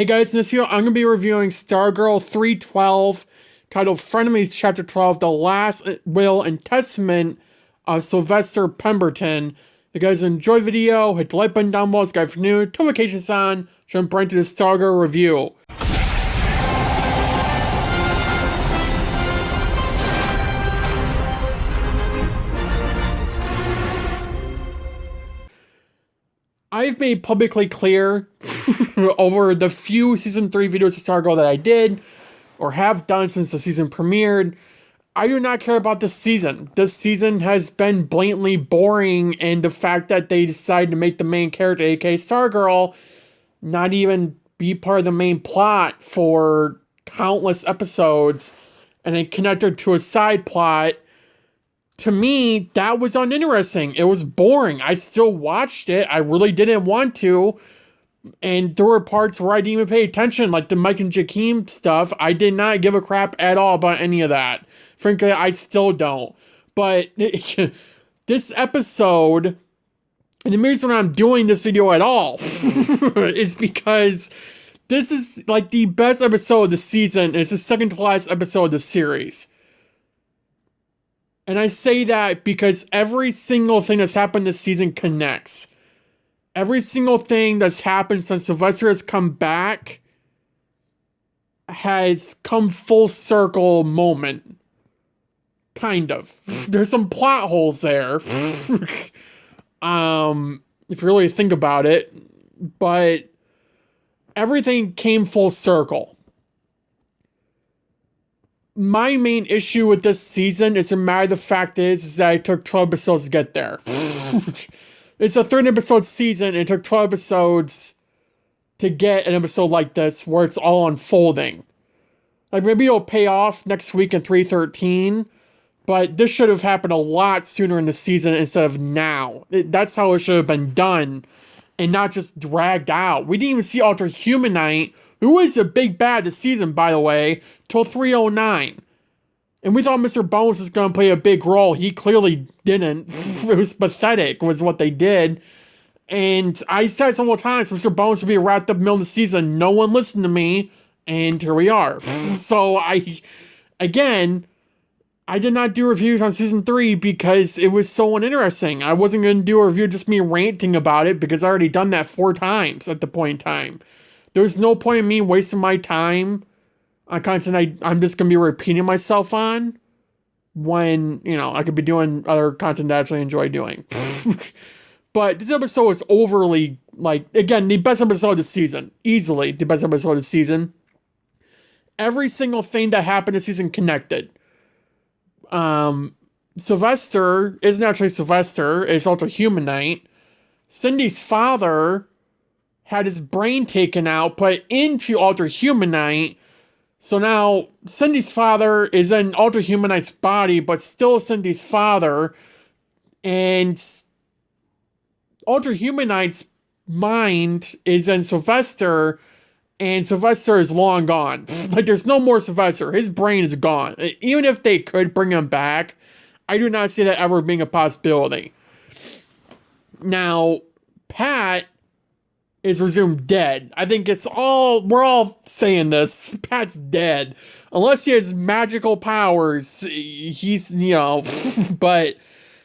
Hey guys, in this video, I'm going to be reviewing Stargirl 3x12, titled Frenemies Chapter 12, The Last Will and Testament of Sylvester Pemberton. If you guys enjoyed the video, hit the like button down below, subscribe for new, notifications on, jump right into the Stargirl review. I've made publicly clear over the few Season 3 videos of Stargirl that I did, or have done since the season premiered, I do not care about this season. This season has been blatantly boring, and the fact that they decided to make the main character, aka Stargirl, not even be part of the main plot for countless episodes, and then connect her to a side plot, to me, that was uninteresting. It was boring. I still watched it. I really didn't want to. And there were parts where I didn't even pay attention, like the Mike and Jakeem stuff. I did not give a crap at all about any of that. Frankly, I still don't. But this episode, and the reason I'm doing this video at all is because this is like the best episode of the season. It's the second to last episode of the series. And I say that because every single thing that's happened this season connects. Every single thing that's happened since Sylvester has come back has come full circle moment. Kind of. There's some plot holes there. If you really think about it. But everything came full circle. My main issue with this season is, no matter the fact is that it took 12 episodes to get there. It's a 13 episode season, and it took 12 episodes to get an episode like this where it's all unfolding. Like, maybe it'll pay off next week in 313, but this should have happened a lot sooner in the season instead of now. That's how it should have been done, and not just dragged out. We didn't even see Ultra Humanite, who is a big bad this season, by the way, till 309. And we thought Mr. Bones was going to play a big role. He clearly didn't. It was pathetic, was what they did. And I said several times, Mr. Bones would be wrapped up in the middle of the season. No one listened to me, and here we are. So again, I did not do reviews on Season 3 because it was so uninteresting. I wasn't going to do a review just me ranting about it because I already done that 4 times at the point in time. There's no point in me wasting my time on content I'm just going to be repeating myself on when, you know, I could be doing other content that I actually enjoy doing. But this episode was overly, like, again, the best episode of the season. Easily the best episode of the season. Every single thing that happened this season connected. Sylvester isn't actually Sylvester. It's Ultra Humanite. Cindy's father had his brain taken out, put into Ultra Humanite. So now, Cindy's father is in Ultra Humanite's body, but still Cindy's father. And Ultra Humanite's mind is in Sylvester, and Sylvester is long gone. Like, there's no more Sylvester. His brain is gone. Even if they could bring him back, I do not see that ever being a possibility. Now, Pat is resumed dead. I think we're all saying this. Pat's dead. Unless he has magical powers, he's, you know, but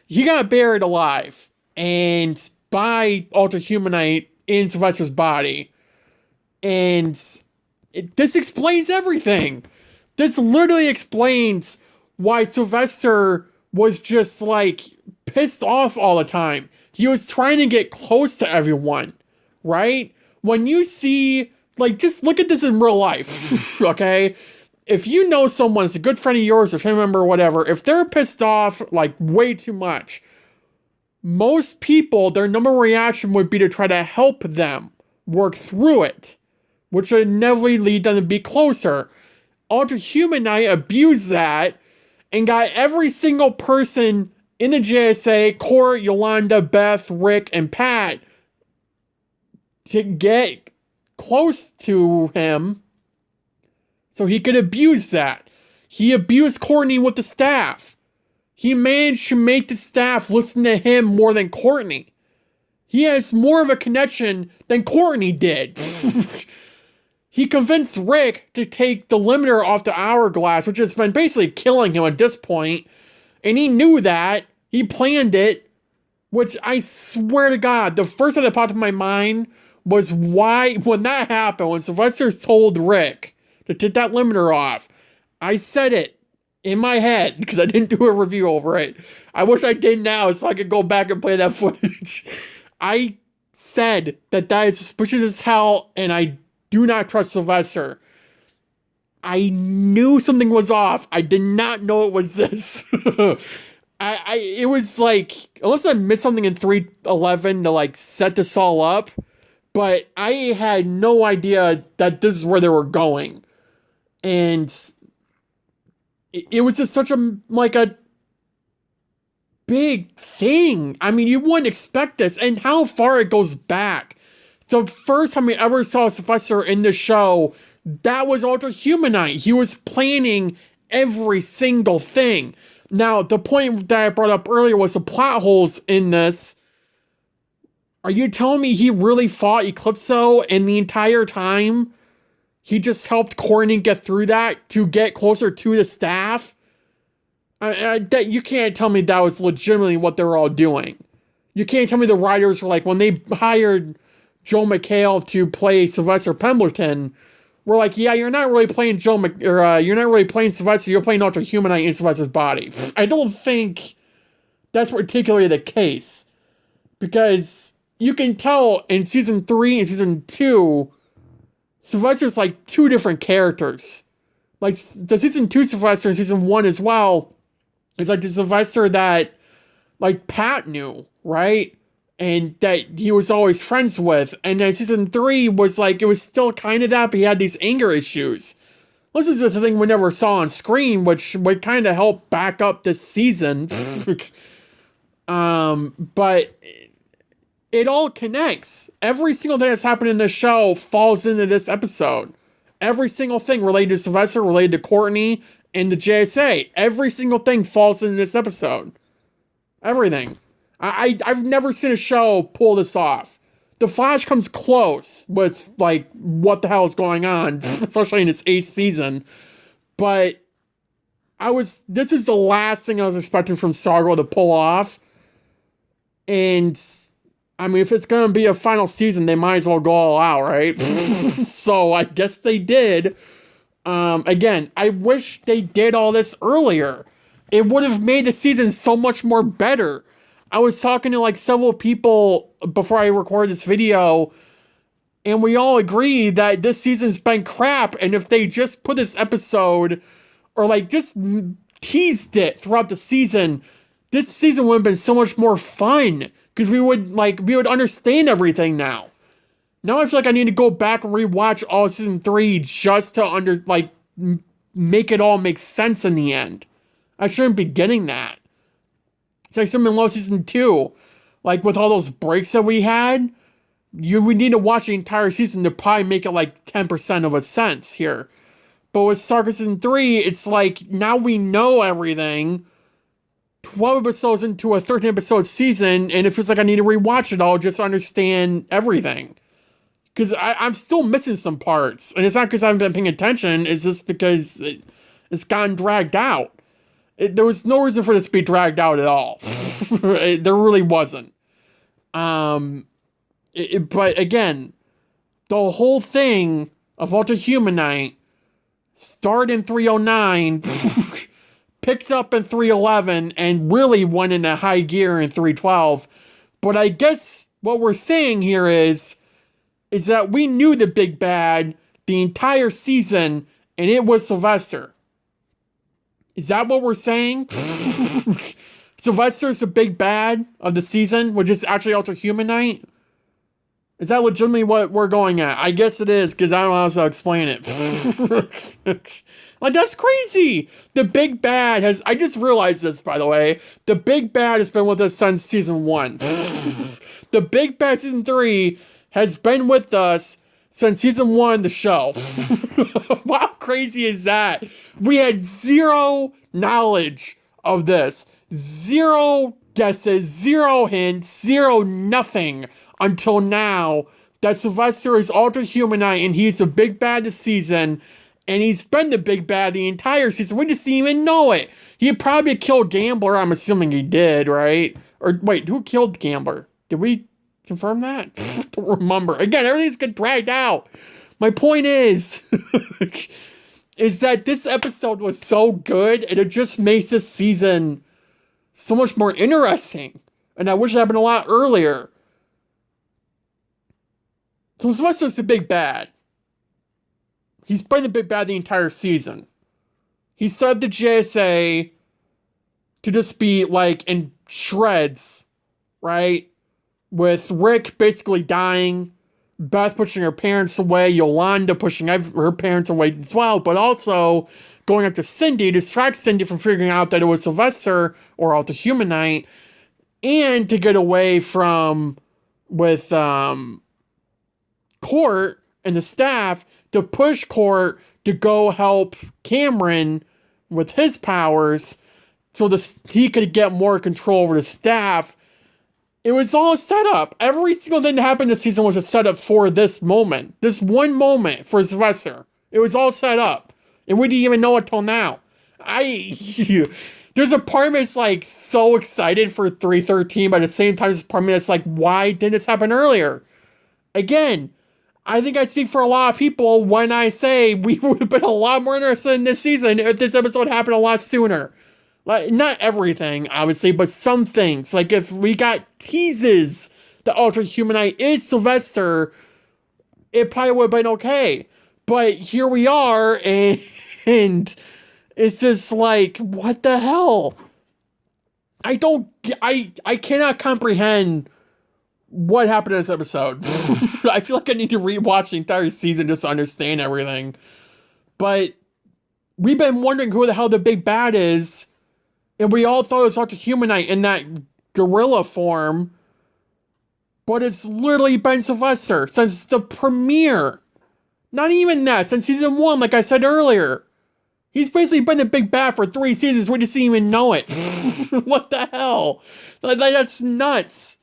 he got buried alive. And by Ultra Humanite in Sylvester's body. And this explains everything. This literally explains why Sylvester was just, like, pissed off all the time. He was trying to get close to everyone. Right? When you see, like, just look at this in real life, okay? If you know someone, it's a good friend of yours, a family member, or whatever, if they're pissed off, like, way too much, most people, their number one reaction would be to try to help them work through it, which would inevitably lead them to be closer. Ultra Humanite abused that and got every single person in the JSA, Court, Yolanda, Beth, Rick, and Pat, to get close to him so he could abuse that. He abused Courtney with the staff. He managed to make the staff listen to him more than Courtney. He has more of a connection than Courtney did. he convinced Rick to take the limiter off the hourglass, which has been basically killing him at this point. And he knew that. He planned it. Which I swear to God, the first thing that popped in my mind was why, when that happened, when Sylvester told Rick to take that limiter off, I said it in my head because I didn't do a review over it. I wish I did now so I could go back and play that footage. I said that is suspicious as hell, and I do not trust Sylvester. I knew something was off. I did not know it was this. It was like, unless I missed something in 311 to like set this all up, but I had no idea that this is where they were going. And it was just such a big thing. I mean, you wouldn't expect this, and how far it goes back. The first time we ever saw Sylvester in the show, that was Ultra Humanite. He was planning every single thing. Now, the point that I brought up earlier was the plot holes in this. Are you telling me he really fought Eclipso, and the entire time he just helped Courtney get through that to get closer to the staff? That you can't tell me that was legitimately what they were all doing. You can't tell me the writers were like, when they hired Joel McHale to play Sylvester Pemberton, we're like, yeah, you're not really playing you're not really playing Sylvester, you're playing Ultra Humanite in Sylvester's body. I don't think that's particularly the case. Because you can tell in season 3 and season 2, Sylvester's like two different characters. Like, the season 2 Sylvester and season 1 as well is like the Sylvester that, like, Pat knew, right? And that he was always friends with. And then season 3 was like, it was still kind of that, but he had these anger issues. This is just a thing we never saw on screen, which would kind of help back up this season. But it all connects. Every single thing that's happened in this show falls into this episode. Every single thing related to Sylvester, related to Courtney, and the JSA. Every single thing falls into this episode. Everything. I've never seen a show pull this off. The Flash comes close with, like, what the hell is going on, especially in its 8th season. But this is the last thing I was expecting from Stargirl to pull off. And, I mean, if it's going to be a final season, they might as well go all out, right? So, I guess they did. Again, I wish they did all this earlier. It would have made the season so much more better. I was talking to like several people before I recorded this video, and we all agree that this season's been crap, and if they just put this episode, or like just teased it throughout the season, this season would have been so much more fun, because we would understand everything now. Now I feel like I need to go back and rewatch all of season 3 just to make it all make sense in the end. I shouldn't be getting that. It's like something low season 2. Like, with all those breaks that we had, we need to watch the entire season to probably make it like 10% of a sense here. But with Stargirl season 3, it's like, now we know everything. 12 episodes into a 13 episode season, and it feels like I need to rewatch it all just to understand everything. Because I'm still missing some parts. And it's not because I haven't been paying attention, it's just because it's gotten dragged out. There was no reason for this to be dragged out at all. There really wasn't. But again, the whole thing of Ultra Humanite started in 309, picked up in 311, and really went into high gear in 312. But I guess what we're saying here is that we knew the big bad the entire season, and it was Sylvester. Is that what we're saying? Sylvester's the big bad of the season, which is actually Ultra Humanite? Is that legitimately what we're going at? I guess it is, because I don't know how else to explain it. Like, that's crazy! The big bad has... I just realized this, by the way. The big bad has been with us since season 1. The big bad season 3 has been with us since season 1, the show. How crazy is that? We had zero knowledge of this. Zero guesses, zero hints, zero nothing until now that Sylvester is Ultra Humanite and he's the big bad this season, and he's been the big bad the entire season. We just didn't even know it. He probably killed Gambler. I'm assuming he did, right? Or wait, who killed Gambler? Did we confirm that? Don't remember. Again, everything's getting dragged out. My point is, is that this episode was so good, and it just makes this season so much more interesting. And I wish it happened a lot earlier. So Sylvester's the big bad. He's been the big bad the entire season. He set the JSA to just be like in shreds, right? With Rick basically dying, Beth pushing her parents away, Yolanda pushing her parents away as well, but also going after Cindy to distract Cindy from figuring out that it was Sylvester or Ultra Humanite, and to get away from with Court and the staff to push Court to go help Cameron with his powers so he could get more control over the staff. It was all a setup. Every single thing that happened this season was a setup for this moment. This one moment for Sylvester. It was all set up. And we didn't even know it till now. There's a part of me that's like so excited for 313, but at the same time, there's a part of me that's like, why didn't this happen earlier? Again, I think I speak for a lot of people when I say we would have been a lot more interested in this season if this episode happened a lot sooner. Like, not everything, obviously, but some things. Like, if we got teases that Ultra Humanite is Sylvester, it probably would have been okay. But here we are, and it's just like, what the hell? I cannot comprehend what happened in this episode. I feel like I need to rewatch the entire season just to understand everything. But we've been wondering who the hell the big bad is, and we all thought it was Ultra Humanite in that gorilla form, but it's literally been Sylvester since the premiere. Not even that, since season 1, like I said earlier. He's basically been the big bad for 3 seasons, we just didn't even know it. What the hell? That's nuts.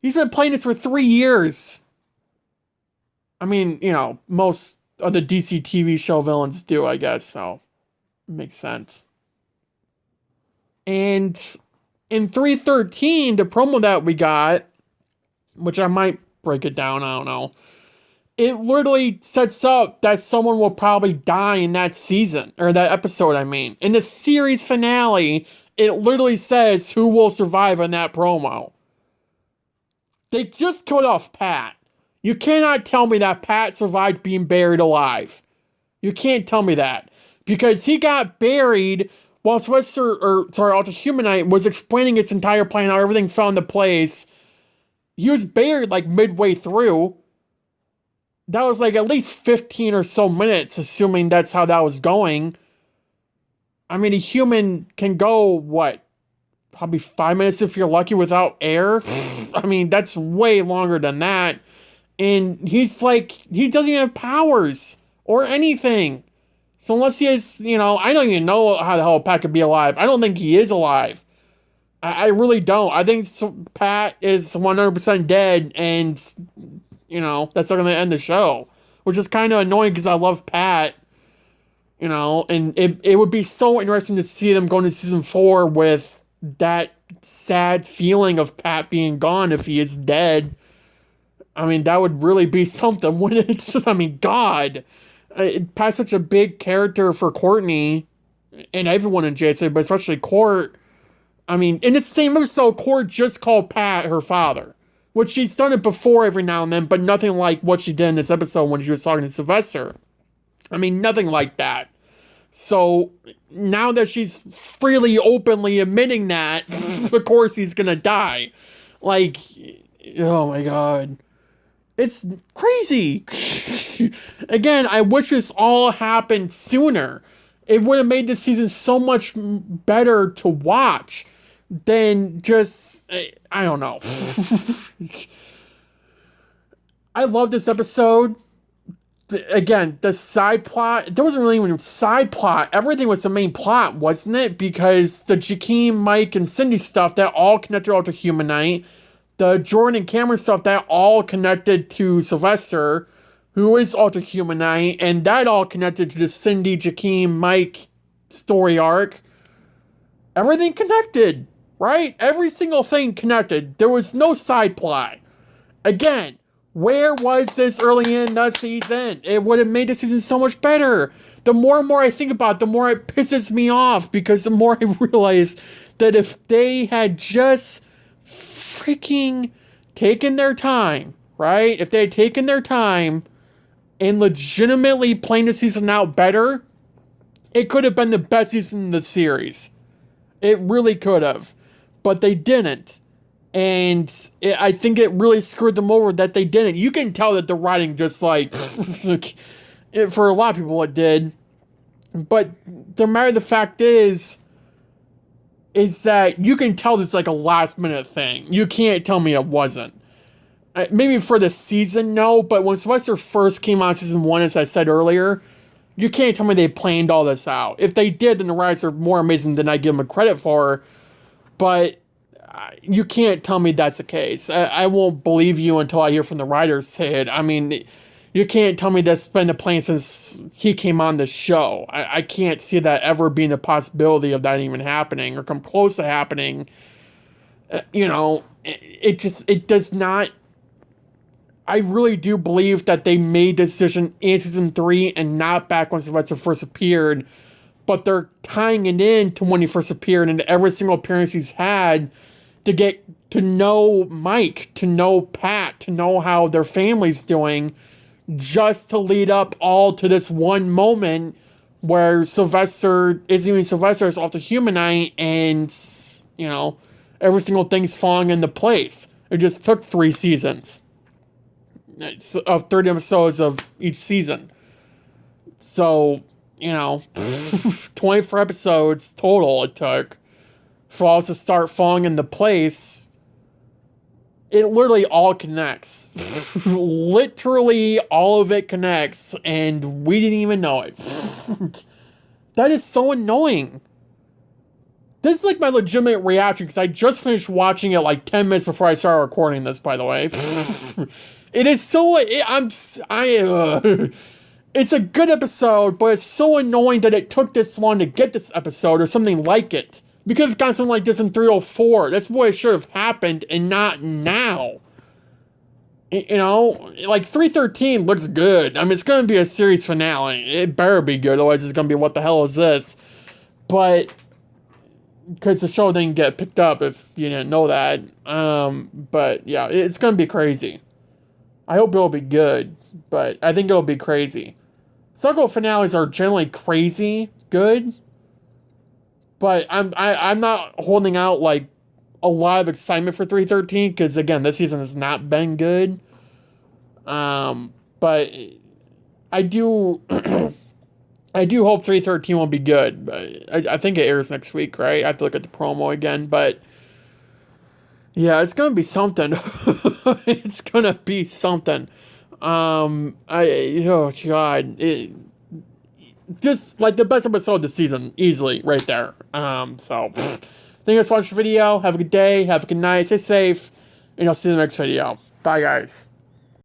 He's been playing this for 3 years. I mean, you know, most of the DCTV show villains do, I guess, so it makes sense. And in 313, the promo that we got, which I might break it down, I don't know, it literally sets up that someone will probably die in that season, or that episode, I mean. In the series finale, it literally says who will survive in that promo. They just killed off Pat. You cannot tell me that Pat survived being buried alive. You can't tell me that. Because he got buried while Ultra Humanite was explaining its entire plan, how everything fell into place. He was buried like midway through. That was like at least 15 or so minutes, assuming that's how that was going. I mean, a human can go, what? Probably 5 minutes if you're lucky without air. I mean, that's way longer than that. And he's like, he doesn't even have powers or anything. So unless he has, you know, I don't even know how the hell Pat could be alive. I don't think he is alive. I really don't. I think Pat is 100% dead, and, you know, that's not going to end the show. Which is kind of annoying because I love Pat, you know, and it would be so interesting to see them go into season 4 with that sad feeling of Pat being gone if he is dead. I mean, that would really be something, wouldn't it? I mean, God. Pat's such a big character for Courtney and everyone in JSA, but especially Court. I mean, in the same episode, Court just called Pat her father, which she's done it before every now and then, but nothing like what she did in this episode when she was talking to Sylvester. I mean, nothing like that. So now that she's freely, openly admitting that, of course he's gonna die. Like, oh my God. It's crazy. Again, I wish this all happened sooner. It would have made this season so much better to watch than just, I don't know. I love this episode. Again, the side plot, there wasn't really even a side plot. Everything was the main plot, wasn't it? Because the Jakeem, Mike, and Cindy stuff, that all connected all to Humanite. the Jordan and Cameron stuff, that all connected to Sylvester, who is Ultra Humanite, and that all connected to the Cindy, Jakeem, Mike story arc. Everything connected, right? Every single thing connected. There was no side plot. Again, where was this early in the season? It would have made the season so much better. The more and more I think about it, the more it pisses me off, because the more I realize that if they had just freaking taken their time, right? If they had taken their time and legitimately planned the season out better, it could have been the best season in the series. It really could have. But they didn't. And I think it really screwed them over that they didn't. You can tell that the writing just like, for a lot of people it did. But the matter of the fact is that you can tell this is like a last minute thing. You can't tell me it wasn't. Maybe for the season, no. But when Sylvester first came on season 1, as I said earlier, you can't tell me they planned all this out. If they did, then the writers are more amazing than I give them credit for. But you can't tell me that's the case. I won't believe you until I hear from the writers say it. I mean, you can't tell me that's been the plan since he came on the show. I can't see that ever being a possibility of that even happening or come close to happening. It does not. I really do believe that they made the decision in season 3 and not back when Sylvester first appeared, but they're tying it in to when he first appeared and every single appearance he's had to get to know Mike, to know Pat, to know how their family's doing, just to lead up all to this one moment where Sylvester isn't even Sylvester, it's off the Humanite, and, every single thing's falling into place. It just took 3 seasons of 30 episodes of each season. So, 24 episodes total it took for all to start falling into place. It literally all connects. Literally all of it connects, and we didn't even know it. That is so annoying. This is like my legitimate reaction, because I just finished watching it like 10 minutes before I started recording this, by the way. It is so... It's a good episode, but it's so annoying that it took this long to get this episode or something like it. We could have gotten something like this in 304. That's what it should have happened, and not now. Like 313 looks good. I mean, it's going to be a series finale. It better be good, otherwise it's going to be, what the hell is this? But, because the show didn't get picked up, if you didn't know that. But, yeah, it's going to be crazy. I hope it'll be good, but I think it'll be crazy. Stargirl finales are generally crazy good, but I'm not holding out like a lot of excitement for 313, because again, this season has not been good. But I do I do hope 313 will be good. But I think it airs next week, right? I have to look at the promo again, but yeah, it's gonna be something. It's gonna be something. Oh god, just like the best episode of the season, easily, right there. So, thank you guys for watching the video. Have a good day, have a good night, stay safe, and I'll see you in the next video. Bye, guys.